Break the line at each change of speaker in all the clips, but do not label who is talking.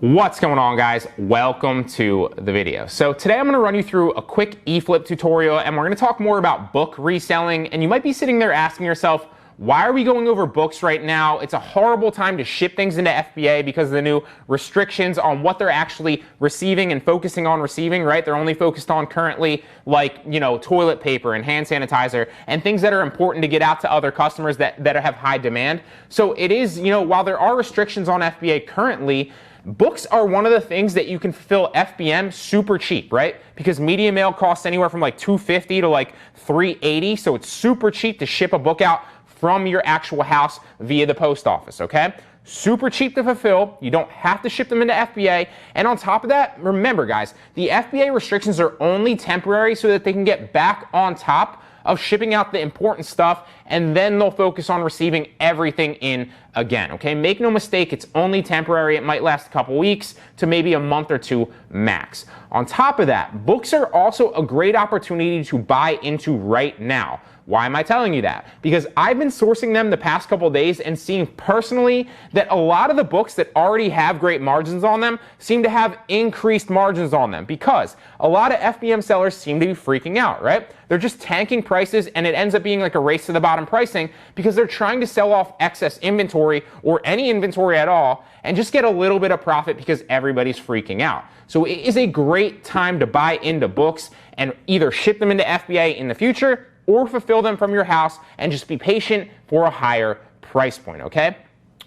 What's going on, guys? Welcome to the video. So today I'm going to run you through a quick eFlip tutorial, and we're going to talk more about book reselling. And you might be sitting there asking yourself, why are we going over books right now? It's a horrible time to ship things into FBA because of the new restrictions on what they're actually receiving and focusing on receiving, right? They're only focused on currently like, toilet paper and hand sanitizer and things that are important to get out to other customers that have high demand. So it is, while there are restrictions on FBA currently, books are one of the things that you can fulfill FBM super cheap, right? Because media mail costs anywhere from like $250 to like $380, so it's super cheap to ship a book out from your actual house via the post office, okay? Super cheap to fulfill. You don't have to ship them into FBA. And on top of that, remember guys, the FBA restrictions are only temporary so that they can get back on top of shipping out the important stuff, and then they'll focus on receiving everything in again, okay? Make no mistake, it's only temporary. It might last a couple weeks to maybe a month or two max. On top of that, books are also a great opportunity to buy into right now. Why am I telling you that? Because I've been sourcing them the past couple days and seeing personally that a lot of the books that already have great margins on them seem to have increased margins on them because a lot of FBM sellers seem to be freaking out, right? They're just tanking prices, and it ends up being like a race to the bottom pricing because they're trying to sell off excess inventory or any inventory at all and just get a little bit of profit because everybody's freaking out. So it is a great time to buy into books and either ship them into FBA in the future or fulfill them from your house and just be patient for a higher price point, okay?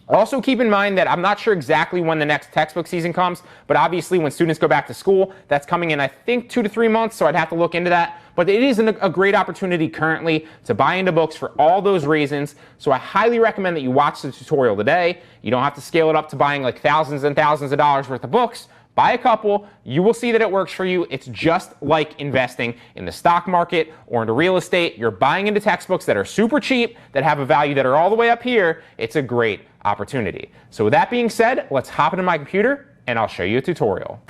Also keep in mind that I'm not sure exactly when the next textbook season comes, but obviously when students go back to school, that's coming in I think 2 to 3 months, so I'd have to look into that. But it is a great opportunity currently to buy into books for all those reasons, so I highly recommend that you watch the tutorial today. You don't have to scale it up to buying like thousands and thousands of dollars worth of books. Buy a couple, you will see that it works for you. It's just like investing in the stock market or into real estate. You're buying into textbooks that are super cheap, that have a value that are all the way up here. It's a great opportunity. So with that being said, let's hop into my computer and I'll show you a tutorial.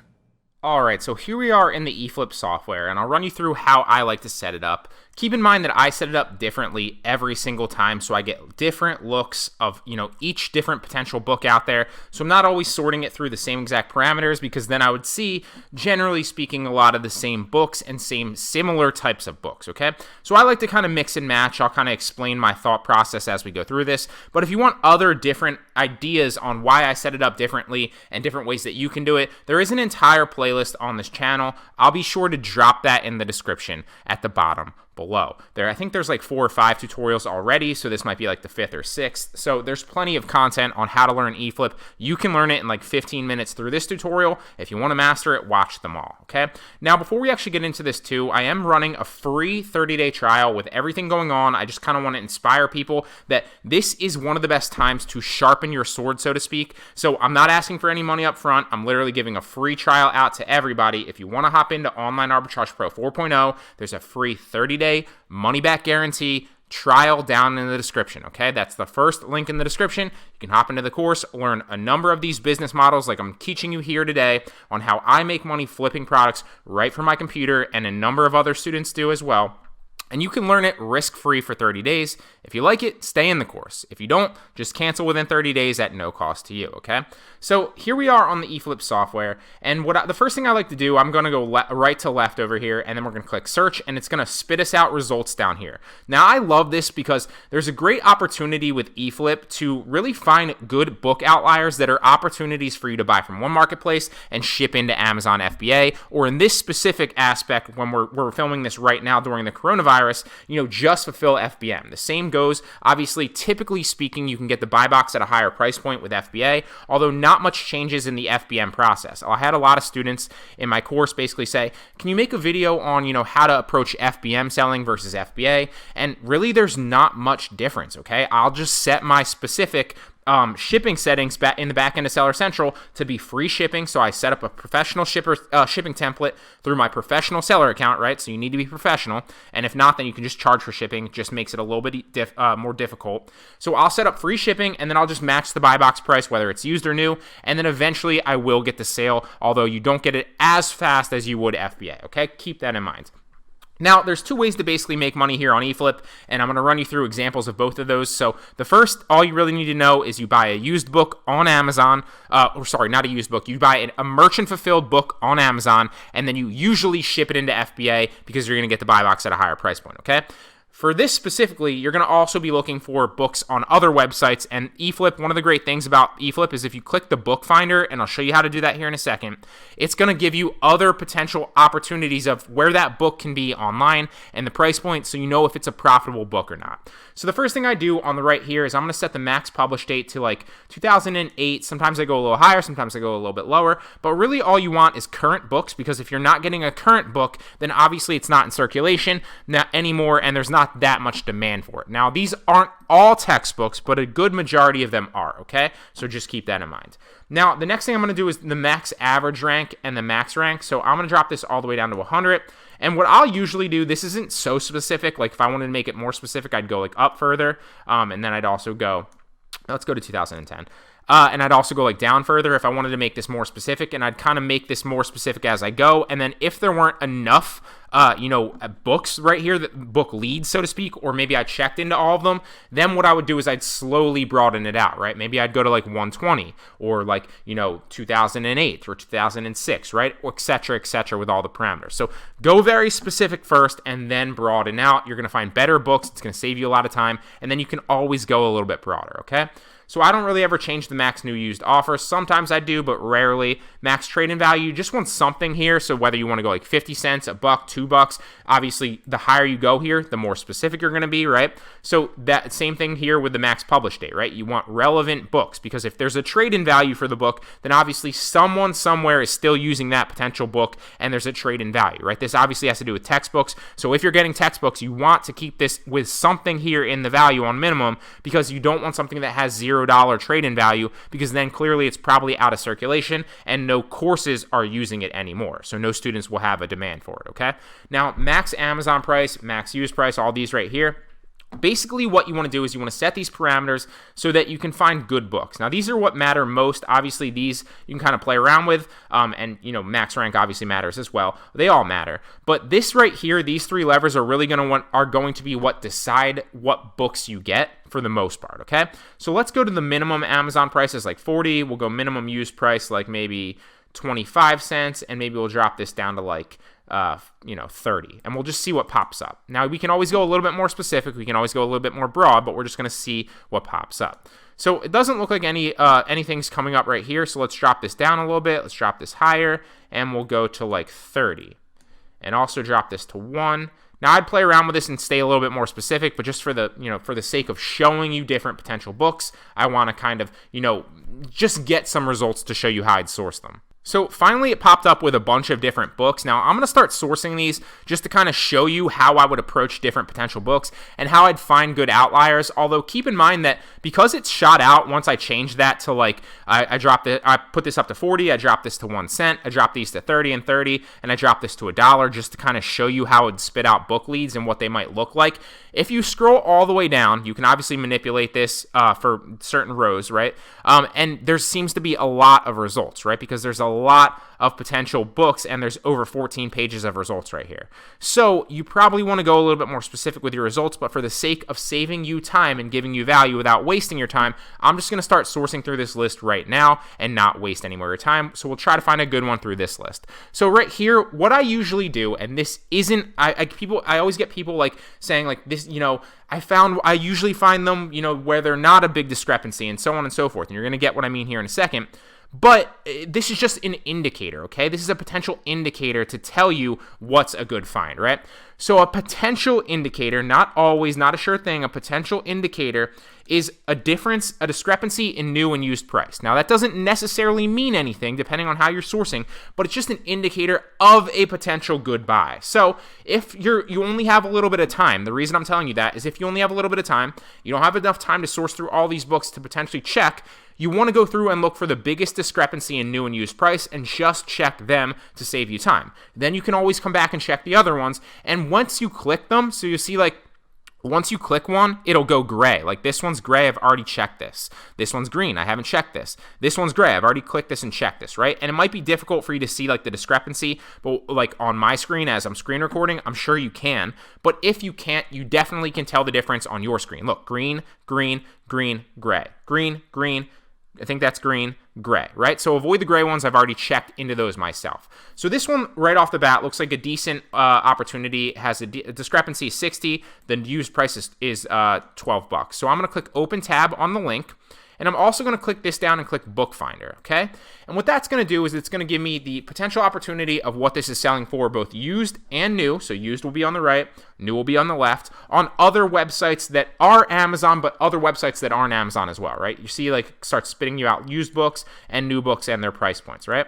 Alright, so here we are in the eFlip software, and I'll run you through how I like to set it up. Keep in mind that I set it up differently every single time, so I get different looks of, each different potential book out there. So I'm not always sorting it through the same exact parameters, because then I would see, generally speaking, a lot of the same books and similar types of books, okay? So I like to kind of mix and match. I'll kind of explain my thought process as we go through this. But if you want other different ideas on why I set it up differently and different ways that you can do it, there is an entire playlist on this channel. I'll be sure to drop that in the description at the bottom below. I think there's like 4 or 5 tutorials already, so this might be like the 5th or 6th. So there's plenty of content on how to learn eFlip. You can learn it in like 15 minutes through this tutorial. If you want to master it, watch them all, okay? Now, before we actually get into this too, I am running a free 30-day trial with everything going on. I just kind of want to inspire people that this is one of the best times to sharpen your sword, so to speak. So I'm not asking for any money up front. I'm literally giving a free trial out to everybody. If you want to hop into Online Arbitrage Pro 4.0, there's a free 30-day money-back guarantee trial down in the description, okay? That's the first link in the description. You can hop into the course, learn a number of these business models like I'm teaching you here today on how I make money flipping products right from my computer, and a number of other students do as well. And you can learn it risk-free for 30 days. If you like it, stay in the course. If you don't, just cancel within 30 days at no cost to you, okay? So here we are on the eFlip software, and the first thing I like to do, I'm going to go right to left over here, and then we're going to click search, and it's going to spit us out results down here. Now, I love this because there's a great opportunity with eFlip to really find good book outliers that are opportunities for you to buy from one marketplace and ship into Amazon FBA, or in this specific aspect, when we're filming this right now during the coronavirus, just fulfill FBM. The same goes, obviously, typically speaking, you can get the buy box at a higher price point with FBA, although not much changes in the FBM process. I had a lot of students in my course basically say, can you make a video on, how to approach FBM selling versus FBA? And really, there's not much difference, okay? I'll just set my specific shipping settings in the back end of Seller Central to be free shipping. So I set up a professional shipping template through my professional seller account, right? So you need to be professional. And if not, then you can just charge for shipping. It just makes it a little bit more difficult. So I'll set up free shipping, and then I'll just match the buy box price, whether it's used or new. And then eventually I will get the sale, although you don't get it as fast as you would FBA, okay? Keep that in mind. Now, there's two ways to basically make money here on eFlip, and I'm going to run you through examples of both of those. So the first, all you really need to know is you buy a used book on Amazon, or sorry, not a used book. You buy a merchant-fulfilled book on Amazon, and then you usually ship it into FBA because you're going to get the buy box at a higher price point, okay? For this specifically, you're going to also be looking for books on other websites, and eFlip, one of the great things about eFlip is if you click the bookfinder, and I'll show you how to do that here in a second, it's going to give you other potential opportunities of where that book can be online and the price point, so you know if it's a profitable book or not. So the first thing I do on the right here is I'm going to set the max publish date to like 2008. Sometimes I go a little higher, sometimes I go a little bit lower, but really all you want is current books, because if you're not getting a current book, then obviously it's not in circulation anymore, and there's not that much demand for it. Now, these aren't all textbooks, but a good majority of them are, okay? So just keep that in mind. Now, the next thing I'm going to do is the max average rank and the max rank. So I'm going to drop this all the way down to 100. And what I'll usually do, this isn't so specific. Like if I wanted to make it more specific, I'd go like up further. And then I'd also go, let's go to 2010. And I'd also go like down further if I wanted to make this more specific, and I'd kind of make this more specific as I go. And then if there weren't enough, books right here, that book leads, so to speak, or maybe I checked into all of them, then what I would do is I'd slowly broaden it out, right? Maybe I'd go to like 120 or like, 2008 or 2006, right? Or et cetera, with all the parameters. So go very specific first and then broaden out. You're going to find better books. It's going to save you a lot of time. And then you can always go a little bit broader, okay? So I don't really ever change the max new used offer. Sometimes I do, but rarely. Max trade-in value, you just want something here. So whether you want to go like 50 cents, $1, $2, obviously the higher you go here, the more specific you're going to be, right? So that same thing here with the max publish date, right? You want relevant books, because if there's a trade-in value for the book, then obviously someone somewhere is still using that potential book, and there's a trade-in value, right? This obviously has to do with textbooks. So if you're getting textbooks, you want to keep this with something here in the value on minimum, because you don't want something that has $0 trade-in value, because then clearly it's probably out of circulation and no courses are using it anymore. So no students will have a demand for it, okay? Now, max Amazon price, max use price, all these right here. Basically, what you want to do is you want to set these parameters so that you can find good books. Now, these are what matter most. Obviously, these you can kind of play around with, and max rank obviously matters as well. They all matter, but this right here, these three levers are really going to be what decide what books you get for the most part. Okay, so let's go to the minimum Amazon prices like 40. We'll go minimum use price like maybe 25 cents, and maybe we'll drop this down to like 30, and we'll just see what pops up. Now, we can always go a little bit more specific, we can always go a little bit more broad, but we're just going to see what pops up. So it doesn't look like anything's coming up right here, so let's drop this down a little bit, let's drop this higher, and we'll go to like 30, and also drop this to 1. Now, I'd play around with this and stay a little bit more specific, but just for the sake of showing you different potential books, I want to kind of, just get some results to show you how I'd source them. So finally, it popped up with a bunch of different books. Now, I'm going to start sourcing these just to kind of show you how I would approach different potential books and how I'd find good outliers. Although, keep in mind that because it's shot out, once I change that to like, I put this up to 40, I dropped this to 1 cent, I dropped these to 30 and 30, and I dropped this to $1 just to kind of show you how it'd spit out book leads and what they might look like. If you scroll all the way down, you can obviously manipulate this for certain rows, right? And there seems to be a lot of results, right? Because there's a lot of potential books, and there's over 14 pages of results right here. So you probably want to go a little bit more specific with your results, but for the sake of saving you time and giving you value without wasting your time, I'm just going to start sourcing through this list right now and not waste any more of your time. So we'll try to find a good one through this list. So right here, what I usually do, and this isn't, I always get people like saying like this, I usually find them, where they're not a big discrepancy and so on and so forth. And you're going to get what I mean here in a second. But this is just an indicator, okay? This is a potential indicator to tell you what's a good find, right? So a potential indicator, not always, not a sure thing, a potential indicator is a discrepancy in new and used price. Now, that doesn't necessarily mean anything depending on how you're sourcing, but it's just an indicator of a potential good buy. So if you only have a little bit of time, the reason I'm telling you that is if you only have a little bit of time, you don't have enough time to source through all these books to potentially check, you want to go through and look for the biggest discrepancy in new and used price and just check them to save you time. Then you can always come back and check the other ones. And once you click them, so you see like Once you click one, it'll go gray. Like this one's gray, I've already checked this. This one's green, I haven't checked this. This one's gray, I've already clicked this and checked this, right? And it might be difficult for you to see like the discrepancy, but like on my screen as I'm screen recording, I'm sure you can. But if you can't, you definitely can tell the difference on your screen. Look, green, green, green, gray. Green, green, I think that's green, gray, right? So avoid the gray ones. I've already checked into those myself. So this one right off the bat looks like a decent opportunity. It has a discrepancy of 60. The used price is $12. So I'm going to click open tab on the link. And I'm also going to click this down and click bookfinder, okay? And what that's going to do is it's going to give me the potential opportunity of what this is selling for, both used and new. So used will be on the right, new will be on the left, on other websites that are Amazon, but other websites that aren't Amazon as well, right? You see, like, start spitting you out used books and new books and their price points, right?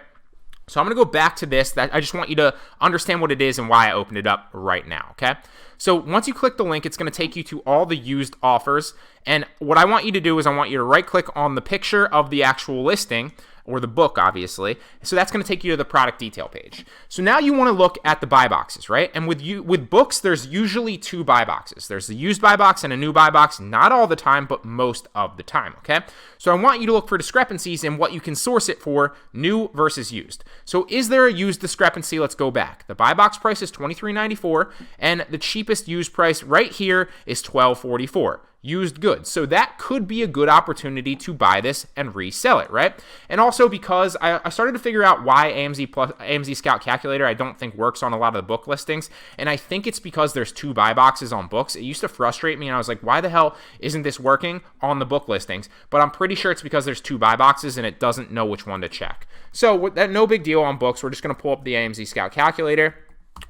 So I'm going to go back to this. I just want you to understand what it is and why I opened it up right now, okay? So once you click the link, it's going to take you to all the used offers. And what I want you to do is I want you to right-click on the picture of the actual listing, or the book, obviously. So that's going to take you to the product detail page. So now you want to look at the buy boxes, right? And with books, there's usually two buy boxes. There's the used buy box and a new buy box, not all the time, but most of the time, okay? So I want you to look for discrepancies in what you can source it for, new versus used. So is there a used discrepancy? Let's go back. The buy box price is $23.94, and the cheapest used price right here is $12.44. Used goods. So that could be a good opportunity to buy this and resell it, right? And also because I started to figure out why AMZ Scout Calculator I don't think works on a lot of the book listings, and I think it's because there's two buy boxes on books. It used to frustrate me, and I was like, why the hell isn't this working on the book listings? But I'm pretty sure it's because there's two buy boxes and it doesn't know which one to check. So that no big deal on books. We're just going to pull up the AMZ Scout Calculator,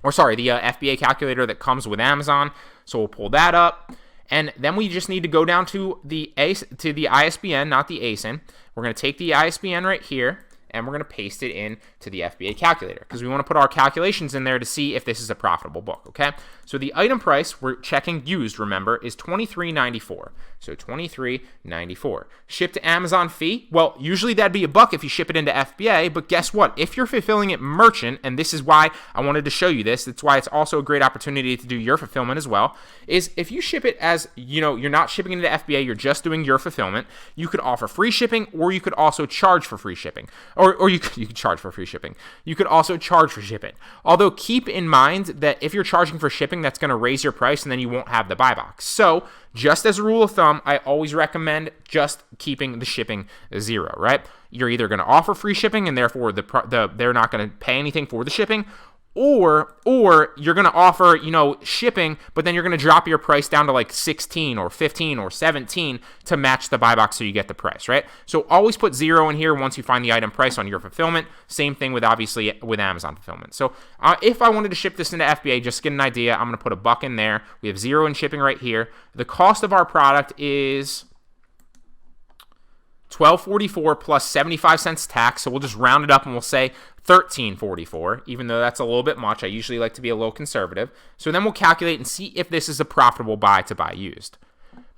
or sorry, the FBA calculator that comes with Amazon. So we'll pull that up. And then we just need to go down to the ISBN, not the ASIN. We're going to take the ISBN right here, and we're going to paste it in to the FBA calculator because we want to put our calculations in there to see if this is a profitable book, okay? So the item price, we're checking used, remember, is $23.94. So $23.94. Ship to Amazon fee? Well, usually that'd be $1 if you ship it into FBA, but guess what? If you're fulfilling it merchant, and this is why I wanted to show you this, that's why it's also a great opportunity to do your fulfillment as well, is if you ship it as, you're not shipping into FBA, you're just doing your fulfillment, you could offer free shipping, or you could also charge for free shipping. Or you could charge for free shipping. You could also charge for shipping. Although keep in mind that if you're charging for shipping, that's going to raise your price and then you won't have the buy box. So just as a rule of thumb, I always recommend just keeping the shipping 0, right? You're either going to offer free shipping and therefore they're not going to pay anything for the shipping, or you're going to offer, shipping, but then you're going to drop your price down to like 16 or 15 or 17 to match the buy box so you get the price, right? So always put 0 in here once you find the item price on your fulfillment. Same thing with obviously with Amazon fulfillment. So if I wanted to ship this into FBA, just to get an idea, I'm going to put $1 in there. We have 0 in shipping right here. The cost of our product is $12.44 plus 75 cents tax, so we'll just round it up and we'll say $13.44, even though that's a little bit much. I usually like to be a little conservative. So then we'll calculate and see if this is a profitable buy to buy used.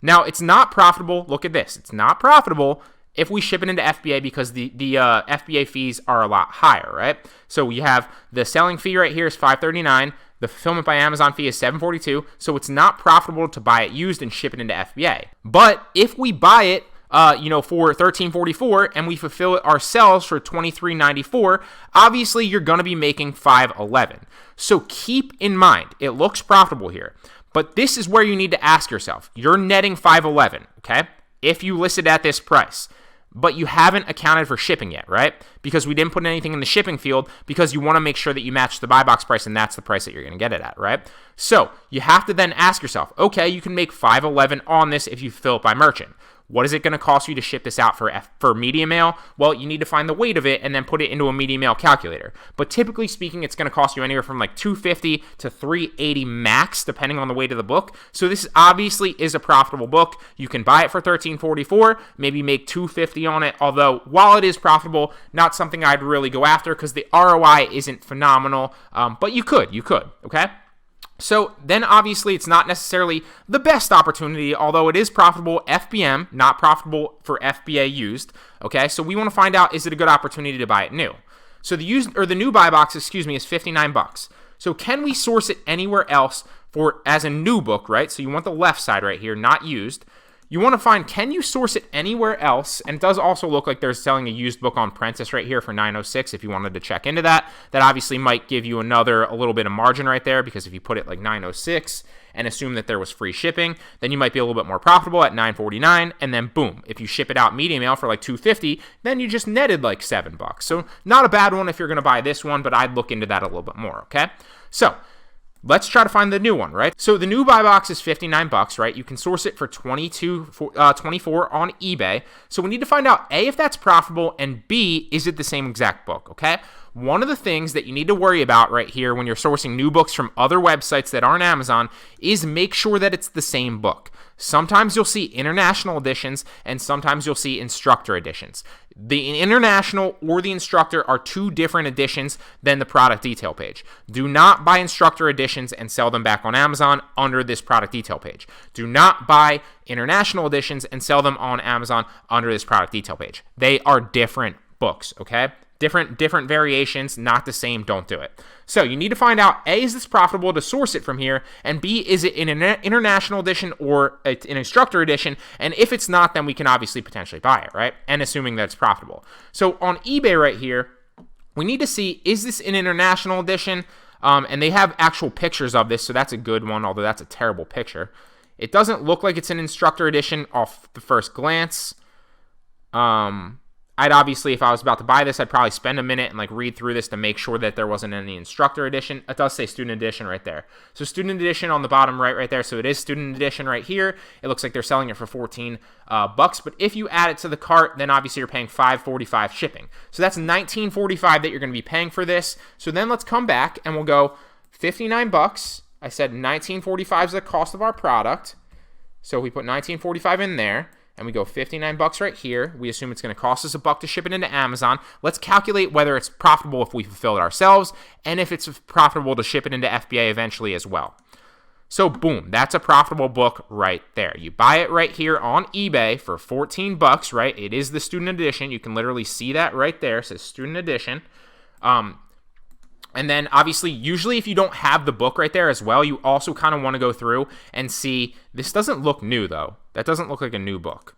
Now, it's not profitable. Look at this. It's not profitable if we ship it into FBA because the FBA fees are a lot higher, right? So we have the selling fee right here is $5.39. The fulfillment by Amazon fee is $7.42. So it's not profitable to buy it used and ship it into FBA. But if we buy it for $13.44 and we fulfill it ourselves for $23.94, obviously you're going to be making $5.11. So keep in mind, it looks profitable here, but this is where you need to ask yourself. You're netting $5.11, okay? If you list it at this price, but you haven't accounted for shipping yet, right? Because we didn't put anything in the shipping field because you want to make sure that you match the buy box price and that's the price that you're going to get it at, right? So you have to then ask yourself, okay, you can make $5.11 on this if you fill it by merchant. What is it going to cost you to ship this out for medium mail? Well, you need to find the weight of it and then put it into a medium mail calculator. But typically speaking, it's going to cost you anywhere from like $250 to $380 max, depending on the weight of the book. So this obviously is a profitable book. You can buy it for $13.44, maybe make $250 on it. Although while it is profitable, not something I'd really go after because the ROI isn't phenomenal. But you could, okay? So then obviously it's not necessarily the best opportunity, although it is profitable FBM, not profitable for FBA used. Okay, so we want to find out, is it a good opportunity to buy it new? So the new buy box, is $59. So can we source it anywhere else for as a new book, right? So you want the left side right here, not used. You want to find, can you source it anywhere else? And it does also look like they're selling a used book on Prentice right here for $9.06 if you wanted to check into that. That obviously might give you a little bit of margin right there, because if you put it like $9.06 and assume that there was free shipping, then you might be a little bit more profitable at $9.49, and then boom, if you ship it out medium mail for like $2.50, then you just netted like $7. So not a bad one if you're going to buy this one, but I'd look into that a little bit more, okay? So let's try to find the new one, right? So the new buy box is $59, right? You can source it for $24 on eBay. So we need to find out A, if that's profitable, and B, is it the same exact book, okay? One of the things that you need to worry about right here when you're sourcing new books from other websites that aren't Amazon is make sure that it's the same book. Sometimes you'll see international editions, and sometimes you'll see instructor editions. The international or the instructor are two different editions than the product detail page. Do not buy instructor editions and sell them back on Amazon under this product detail page. Do not buy international editions and sell them on Amazon under this product detail page. They are different books, okay? Different variations, not the same. Don't do it. So you need to find out, A, is this profitable to source it from here, and B, is it in an international edition or an instructor edition, and if it's not, then we can obviously potentially buy it, right? And assuming that it's profitable. So on eBay right here, we need to see, is this an international edition? And they have actual pictures of this, so that's a good one, although that's a terrible picture. It doesn't look like it's an instructor edition off the first glance. I'd obviously, if I was about to buy this, I'd probably spend a minute and like read through this to make sure that there wasn't any instructor edition. It does say student edition right there. So student edition on the bottom right there. So it is student edition right here. It looks like they're selling it for $14. But if you add it to the cart, then obviously you're paying $5.45 shipping. So that's $19.45 that you're going to be paying for this. So then let's come back and we'll go $59. I said $19.45 is the cost of our product. So we put $19.45 in there. And we go $59 right here. We assume it's going to cost us $1 to ship it into Amazon. Let's calculate whether it's profitable if we fulfill it ourselves, and if it's profitable to ship it into FBA eventually as well. So boom, that's a profitable book right there. You buy it right here on eBay for $14, right? It is the student edition. You can literally see that right there. It says student edition. And then obviously, usually if you don't have the book right there as well, you also kind of want to go through and see, this doesn't look new though. That doesn't look like a new book.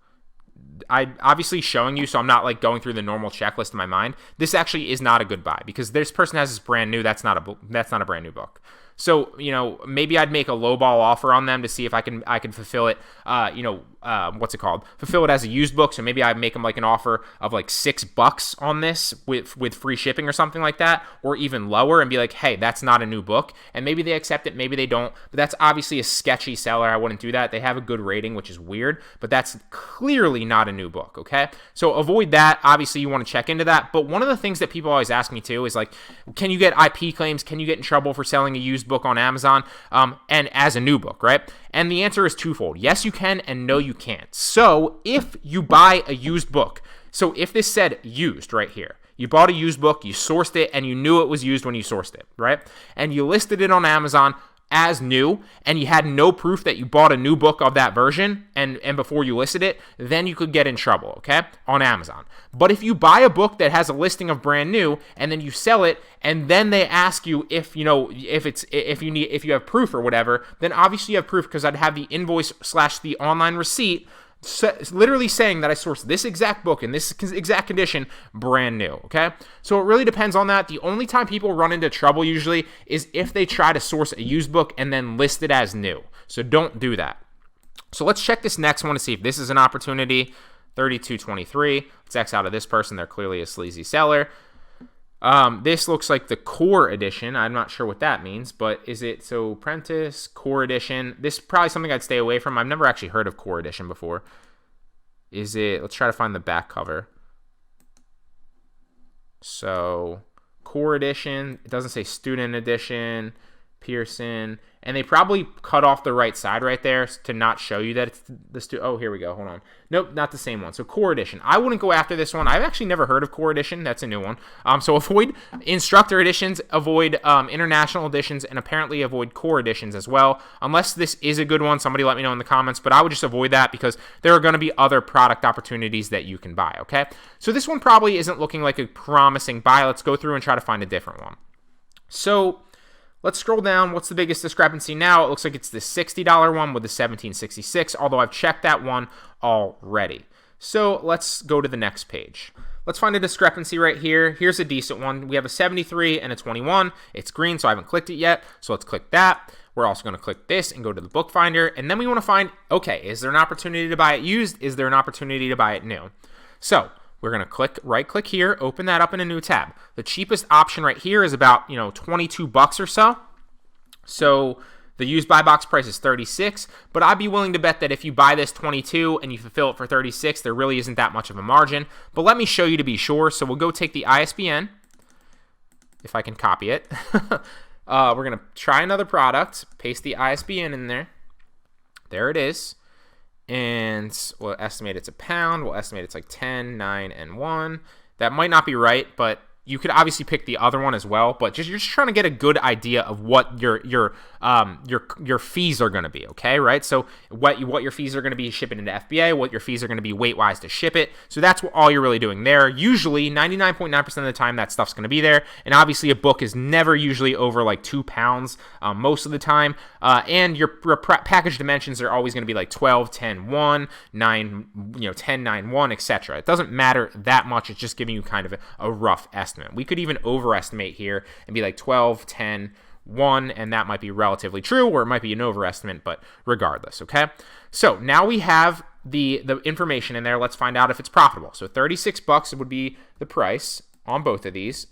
I'm obviously showing you, so I'm not like going through the normal checklist in my mind. This actually is not a good buy because this person has this brand new. That's not a brand new book. So, you know, maybe I'd make a lowball offer on them to see if I can fulfill it, fulfill it as a used book. So maybe I make them like an offer of like $6 on this with free shipping or something like that, or even lower, and be like, hey, that's not a new book. And maybe they accept it, maybe they don't. But that's obviously a sketchy seller. I wouldn't do that. They have a good rating, which is weird, but that's clearly not a new book, okay? So avoid that. Obviously, you want to check into that. But one of the things that people always ask me too is like, can you get IP claims? Can you get in trouble for selling a used book on Amazon and as a new book, right? And the answer is twofold. Yes, you can, and no, you can't. So if you buy a used book, so if this said used right here, you bought a used book, you sourced it, and you knew it was used when you sourced it, right? And you listed it on Amazon as new, and you had no proof that you bought a new book of that version and before you listed it, then you could get in trouble, okay, on Amazon. But if you buy a book that has a listing of brand new and then you sell it, and then they ask you if you have proof or whatever, then obviously you have proof, because I'd have the invoice / the online receipt literally saying that I sourced this exact book in this exact condition, brand new, okay? So it really depends on that. The only time people run into trouble usually is if they try to source a used book and then list it as new. So don't do that. So let's check this next one to see if this is an opportunity. 3223. Let's X out of this person. They're clearly a sleazy seller. This looks like the core edition. I'm not sure what that means, but is it, so Apprentice, core edition. This is probably something I'd stay away from. I've never actually heard of core edition before. Is it, let's try to find the back cover. So core edition, it doesn't say student edition, Pearson, and they probably cut off the right side right there to not show you that it's the oh, here we go, hold on. Nope, not the same one. So core edition. I wouldn't go after this one. I've actually never heard of core edition. That's a new one. So avoid instructor editions, avoid international editions, and apparently avoid core editions as well. Unless this is a good one, somebody let me know in the comments, but I would just avoid that because there are going to be other product opportunities that you can buy, okay? So this one probably isn't looking like a promising buy. Let's go through and try to find a different one. So Let's scroll down. What's the biggest discrepancy now? It looks like it's the $60 one with the $17.66, although I've checked that one already. So let's go to the next page. Let's find a discrepancy right here. Here's a decent one. We have a 73 and a 21. It's green, so I haven't clicked it yet. So let's click that. We're also going to click this and go to the bookfinder. And then we want to find, okay, is there an opportunity to buy it used? Is there an opportunity to buy it new? So we're going to right click here, open that up in a new tab. The cheapest option right here is about, $22 or so. So the used buy box price is 36, but I'd be willing to bet that if you buy this 22 and you fulfill it for 36, there really isn't that much of a margin. But let me show you to be sure. So we'll go take the ISBN, if I can copy it. We're going to try another product, paste the ISBN in there. There it is. And we'll estimate it's £1. We'll estimate it's like 10, 9, and 1. That might not be right, but you could obviously pick the other one as well, but you're just trying to get a good idea of what your fees are going to be, okay, right? So what your fees are going to be shipping into FBA, what your fees are going to be weight-wise to ship it. So that's all you're really doing there. Usually, 99.9% of the time, that stuff's going to be there, and obviously a book is never usually over like 2 pounds most of the time, and your package dimensions are always going to be like 12, 10, 1, 9, 10, 9, 1, etc. It doesn't matter that much. It's just giving you kind of a rough estimate. We could even overestimate here and be like 12, 10, 1, and that might be relatively true, or it might be an overestimate, but regardless, okay? So now we have the information in there. Let's find out if it's profitable. So $36 would be the price on both of these.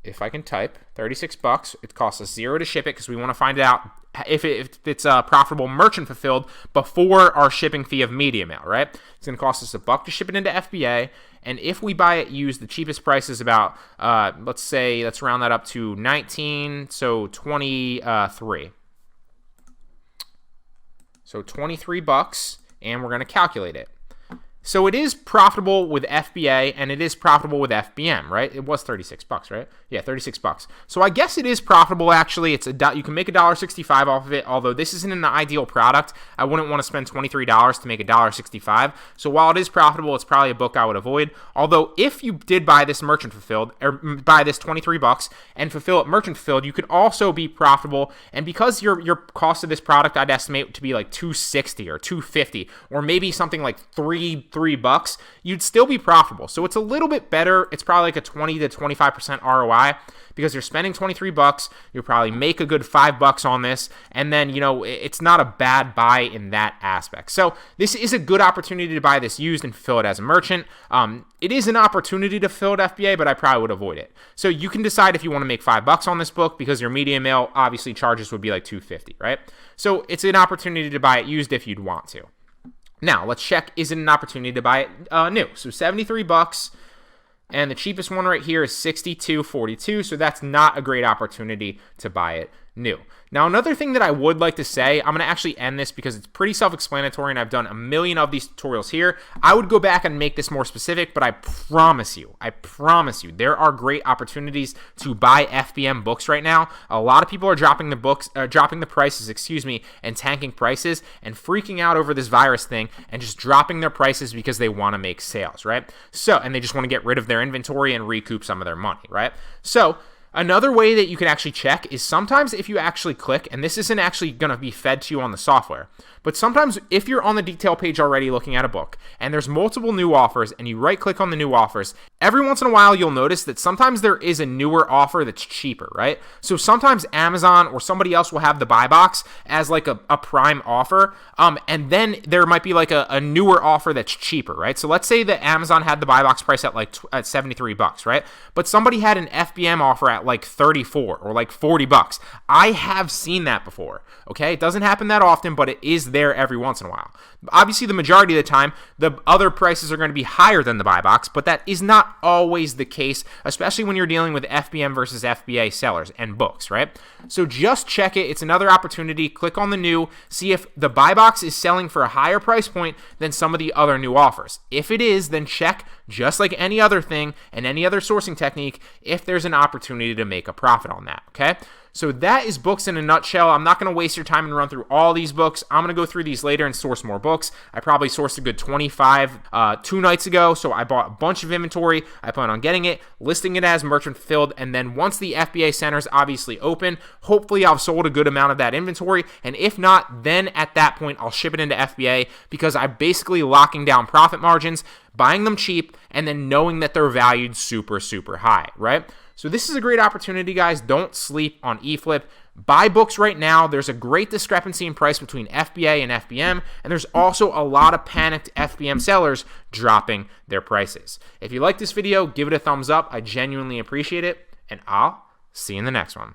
If I can type $36, it costs us $0 to ship it because we want to find out if it's profitable merchant fulfilled before our shipping fee of media mail, right? It's going to cost us $1 to ship it into FBA, and if we buy it used, the cheapest price is about, let's round that up to 19, so 23. So $23, and we're going to calculate it. So it is profitable with FBA and it is profitable with FBM, right? It was $36, right? Yeah, $36. So I guess it is profitable actually. You can make $1.65 off of it, although this isn't an ideal product. I wouldn't want to spend $23 to make $1.65. So while it is profitable, it's probably a book I would avoid. Although if you did buy this merchant fulfilled, or buy this $23 and fulfill it merchant fulfilled, you could also be profitable. And because your cost of this product, I'd estimate to be like $260 or $250, or maybe something like $3, you'd still be profitable. So it's a little bit better. It's probably like a 20 to 25% ROI because you're spending $23. You'll probably make a good $5 on this. And then, it's not a bad buy in that aspect. So this is a good opportunity to buy this used and fulfill it as a merchant. It is an opportunity to fill it FBA, but I probably would avoid it. So you can decide if you want to make $5 on this book because your media mail obviously charges would be like $250, right? So it's an opportunity to buy it used if you'd want to. Now, let's check, is it an opportunity to buy it new? So $73, and the cheapest one right here is $62.42, so that's not a great opportunity to buy it new. Now, another thing that I would like to say, I'm going to actually end this because it's pretty self-explanatory and I've done a million of these tutorials here. I would go back and make this more specific, but I promise you, there are great opportunities to buy FBM books right now. A lot of people are dropping the prices, and tanking prices and freaking out over this virus thing and just dropping their prices because they want to make sales, right? So, and they just want to get rid of their inventory and recoup some of their money, right? So, another way that you can actually check is sometimes if you actually click, and this isn't actually going to be fed to you on the software, but sometimes if you're on the detail page already looking at a book and there's multiple new offers and you right click on the new offers, every once in a while you'll notice that sometimes there is a newer offer that's cheaper, right? So sometimes Amazon or somebody else will have the buy box as like a prime offer, and then there might be like a newer offer that's cheaper, right? So let's say that Amazon had the buy box price at like at $73, right? But somebody had an FBM offer at like $34 or like $40. I have seen that before, okay? It doesn't happen that often, but it is there every once in a while. Obviously, the majority of the time, the other prices are going to be higher than the buy box, but that is not always the case, especially when you're dealing with FBM versus FBA sellers and books, right? So just check it. It's another opportunity. Click on the new, see if the buy box is selling for a higher price point than some of the other new offers. If it is, then check just like any other thing and any other sourcing technique, if there's an opportunity to make a profit on that, okay? So that is books in a nutshell. I'm not going to waste your time and run through all these books. I'm going to go through these later and source more books. I probably sourced a good 25 2 nights ago, so I bought a bunch of inventory. I plan on getting it, listing it as merchant fulfilled, and then once the FBA centers obviously open, hopefully I've sold a good amount of that inventory, and if not, then at that point I'll ship it into FBA because I'm basically locking down profit margins, buying them cheap, and then knowing that they're valued super, super high, right? So this is a great opportunity, guys. Don't sleep on eFlip. Buy books right now. There's a great discrepancy in price between FBA and FBM, and there's also a lot of panicked FBM sellers dropping their prices. If you like this video, give it a thumbs up. I genuinely appreciate it, and I'll see you in the next one.